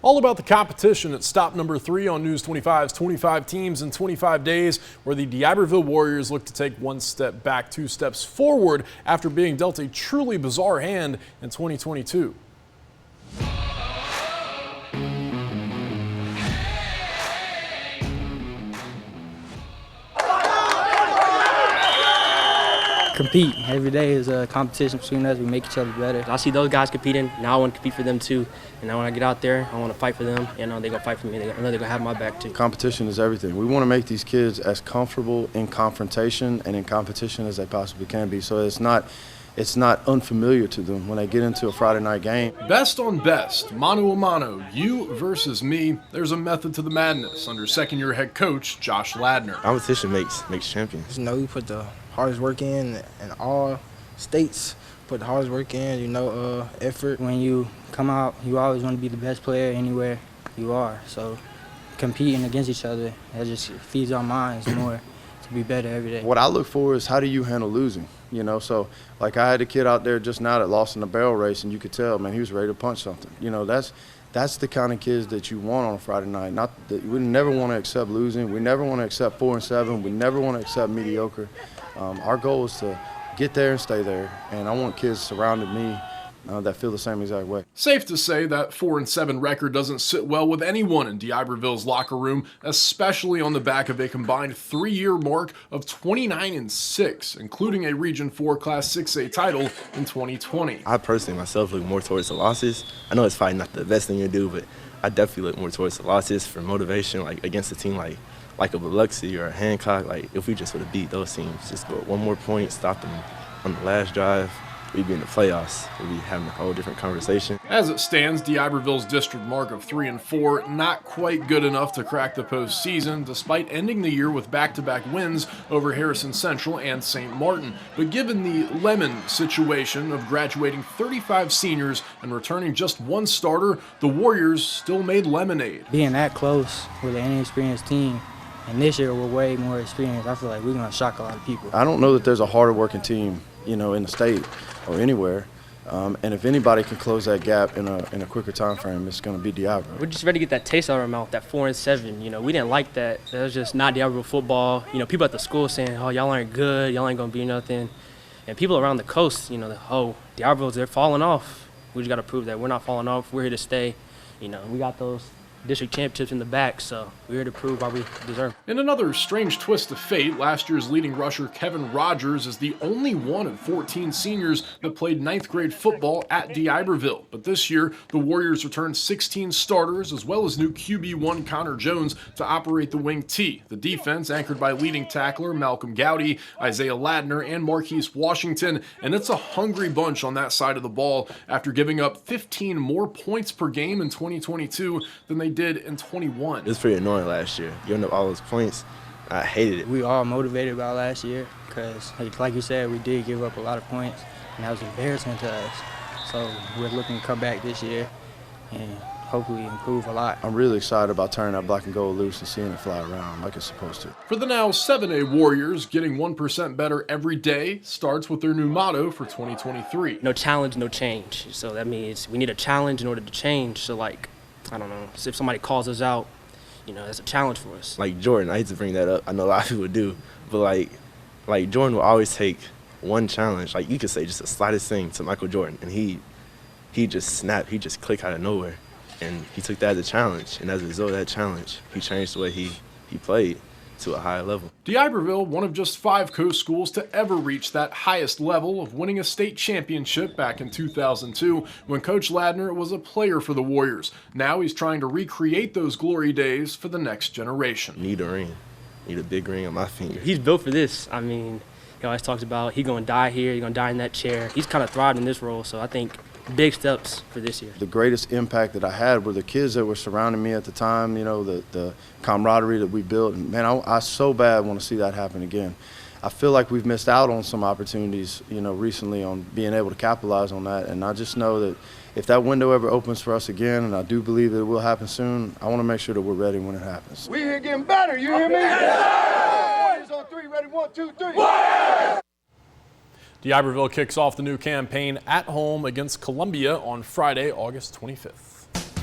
All about the competition at stop number 3 on News 25's 25 teams in 25 days, where the Diberville Warriors look to take one step back, 2 steps forward after being dealt a truly bizarre hand in 2022. Compete. Every day is a competition between us. We make each other better. I see those guys competing. Now I want to compete for them too. And now when I get out there, I want to fight for them. And they're going to fight for me. I know they're going to have my back too. Competition is everything. We want to make these kids as comfortable in confrontation and in competition as they possibly can be. So it's not unfamiliar to them when they get into a Friday night game. Best on best, mano a mano, you versus me. There's a method to the madness under second-year head coach Josh Ladner. Competition makes champions. You know, we put the hardest work in all states. Put the hardest work in, effort. When you come out, you always want to be the best player anywhere you are. So competing against each other, that just feeds our minds more to be better every day. What I look for is how do you handle losing, So like I had a kid out there just now that lost in the barrel race, and you could tell, man, he was ready to punch something. That's the kind of kids that you want on a Friday night. Not that we never want to accept losing. We never want to accept 4 and 7. We never want to accept mediocre. Our goal is to get there and stay there, and I want kids surrounding me that feel the same exact way. Safe to say that 4 and 7 record doesn't sit well with anyone in Diberville's locker room, especially on the back of a combined 3-year mark of 29 and 6, including a Region 4 Class 6A title in 2020. I personally myself look more towards the losses. I know it's probably not the best thing to do, but I definitely look more towards the losses for motivation, like against a team like a Biloxi or a Hancock. Like if we just would have beat those teams, just go 1 more point, stop them on the last drive, we'd be in the playoffs. We'd be having a whole different conversation. As it stands, Diberville's district mark of 3 and 4, not quite good enough to crack the postseason, despite ending the year with back-to-back wins over Harrison Central and St. Martin. But given the lemon situation of graduating 35 seniors and returning just 1 starter, the Warriors still made lemonade. Being that close with an inexperienced team, and this year we're way more experienced, I feel like we're going to shock a lot of people. I don't know that there's a harder working team, in the state or anywhere. And if anybody can close that gap in a quicker time frame, it's going to be Diberville. We're just ready to get that taste out of our mouth, that 4 and 7. We didn't like that. That was just not Diberville football. People at the school saying, oh, y'all aren't good, y'all ain't going to be nothing. And people around the coast, Diberville's, they're falling off. We just got to prove that we're not falling off. We're here to stay. We got those district championships in the back, so we're here to prove why we deserve. In another strange twist of fate, last year's leading rusher Kevin Rogers is the only one of 14 seniors that played 9th grade football at Diberville. But this year, the Warriors returned 16 starters as well as new QB1 Connor Jones to operate the wing T. The defense anchored by leading tackler Malcolm Gowdy, Isaiah Ladner, and Marquise Washington, and it's a hungry bunch on that side of the ball after giving up 15 more points per game in 2022 than they did in 21. It was pretty annoying last year. Giving up all those points, I hated it. We all motivated about last year because, like you said, we did give up a lot of points, and that was embarrassing to us. So we're looking to come back this year and hopefully improve a lot. I'm really excited about turning that black and gold loose and seeing it fly around like it's supposed to. For the now 7A Warriors, getting 1% better every day starts with their new motto for 2023. No challenge, no change. So that means we need a challenge in order to change. So I don't know, so if somebody calls us out, that's a challenge for us. Like Jordan, I hate to bring that up. I know a lot of people do, but like Jordan will always take one challenge. Like you could say just the slightest thing to Michael Jordan, and he just snapped. He just clicked out of nowhere, and he took that as a challenge. And as a result of that challenge, he changed the way he played to a higher level. Diberville, one of just 5 coast schools to ever reach that highest level of winning a state championship back in 2002 when Coach Ladner was a player for the Warriors. Now he's trying to recreate those glory days for the next generation. Need a ring. Need a big ring on my finger. He's built for this. He always talks about he's going to die here, he's going to die in that chair. He's kind of thrived in this role, so I think big steps for this year. The greatest impact that I had were the kids that were surrounding me at the time, the camaraderie that we built. And man, I so bad want to see that happen again. I feel like we've missed out on some opportunities, recently on being able to capitalize on that. And I just know that if that window ever opens for us again, and I do believe that it will happen soon, I want to make sure that we're ready when it happens. We here getting better, you hear me? Yes, on 3, ready, 1, 2, 3. Warriors! Diberville kicks off the new campaign at home against Columbia on Friday, August 25th.